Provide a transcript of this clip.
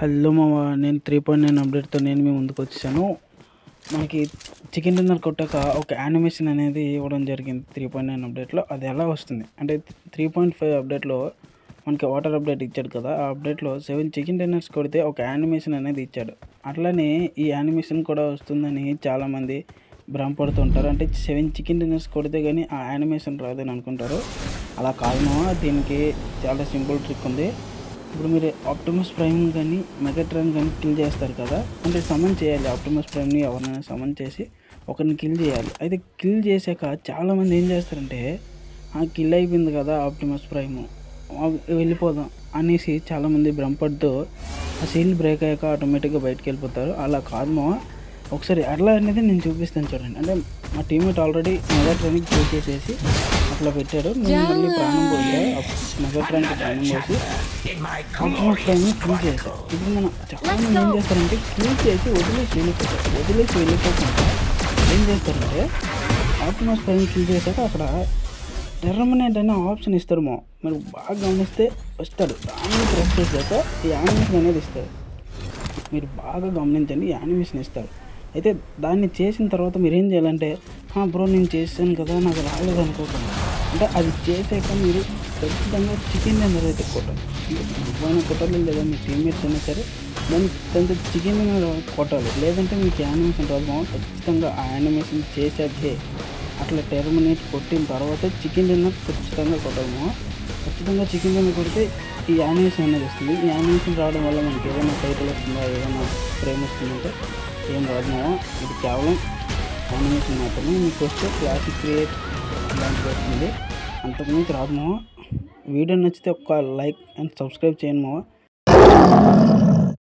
Hello మామ, నేను 3.9 అప్డేట్తో నేను మీ ముందుకు వచ్చాను. మనకి చికెన్ డిన్నర్ కొట్టాక ఒక యానిమేషన్ అనేది ఇవ్వడం జరిగింది 3.9 అప్డేట్లో. అది ఎలా వస్తుంది అంటే 3.5 అప్డేట్లో మనకి వాటర్ అప్డేట్ ఇచ్చాడు కదా. ఆ అప్డేట్లో 7 చికెన్ డిన్నర్స్ కొడితే ఒక యానిమేషన్ అనేది ఇచ్చాడు. అట్లనే ఈ యానిమేషన్ కూడా వస్తుందని చాలామంది భ్రమపడుతుంటారు. అంటే 7 చికెన్ డిన్నర్స్ కొడితే కానీ ఆ యానిమేషన్ రాదని అనుకుంటారు. అలా కాదు మామ, దీనికి చాలా సింపుల్ ట్రిక్ ఉంది. ఇప్పుడు మీరు ఆప్టిమస్ ప్రైమ్ కానీ మెగాట్రాన్ కానీ కిల్ చేస్తారు కదా, అంటే సమన్ చేయాలి. ఆప్టిమస్ ప్రైమ్ని ఎవరినైనా సమన్ చేసి ఒకరిని కిల్ చేయాలి. అయితే కిల్ చేశాక చాలామంది ఏం చేస్తారంటే, కిల్ అయిపోయింది కదా ఆప్టిమస్ ప్రైమ్, వెళ్ళిపోదాం అనేసి చాలామంది భ్రమపడుతూ ఆ సీల్ బ్రేక్ అయ్యాక ఆటోమేటిక్గా బయటకు వెళ్ళిపోతారు. అలా కాదు మా, ఒకసారి అట్లా అనేది నేను చూపిస్తాను చూడండి. అంటే మా టీమేట్ ఆల్రెడీ మెగాట్రాన్కి కిల్ చేసేసి అట్లా పెట్టాడు. నేను మళ్ళీ ప్రాణం పోసా, మెగాట్రాన్కి ప్రాణం పోసి ఆప్టిమస్ ప్రైమ్ని కిల్ చేశాను. ఇప్పుడు మనం చాలామంది ఏం చేస్తారంటే కిల్ చేసి వదిలేసి వెళ్ళిపోకుండా ఏం చేస్తారంటే ఆప్టిమస్ ప్రైమ్ కిల్ చేశాక అక్కడ టెర్మినేట్ అనే ఆప్షన్ ఇస్తాడు. మీరు బాగా గమనిస్తే వస్తాడు, దాన్ని ప్రెస్ చేశాక ఈ యానిమేషన్ అనేది ఇస్తాడు. మీరు బాగా గమనించండి, యానిమేషన్ ఇస్తాడు. అయితే దాన్ని చేసిన తర్వాత మీరు ఏం చేయాలంటే, బ్రో నేను చేశాను కదా నాకు రాలేదు అనుకోకుండా, అంటే అది చేసాక మీరు ఖచ్చితంగా చికెన్ డిన్నర్ అయితే కొట్టాలి. నువ్వైనా కొట్టాలి, లేదా మీ టీమ్మేట్స్ అయినా సరే దానికి చికెన్ డిన్నర్ కొట్టాలి. లేదంటే మీకు యానిమేషన్ రాదు. ఖచ్చితంగా ఆ యానిమేషన్ చేసాకే అట్లా టెర్మినేట్ కొట్టిన తర్వాత చికెన్ డిన్నర్ ఖచ్చితంగా కొట్టాము. ఖచ్చితంగా చికెన్ డిన్నర్ కొడితే ఈ యానిమేషన్ అనేది వస్తుంది. ఈ యానిమేషన్ రావడం వల్ల మనకి ఏదైనా టైటిల్ వస్తుందా, ఏదైనా ఫ్రేమ్ వస్తుందంటే ఏం రాదు. ఇది కేవలం యానిమేషన్ మాత్రమే. మీకు వస్తే క్లాసిక్ క్రియేట్ ఇలాంటివి వస్తుంది, అంతకుమించి రాదు. వీడియో నచ్చితే ఒక లైక్ అండ్ సబ్స్క్రైబ్ చేయండి మావా.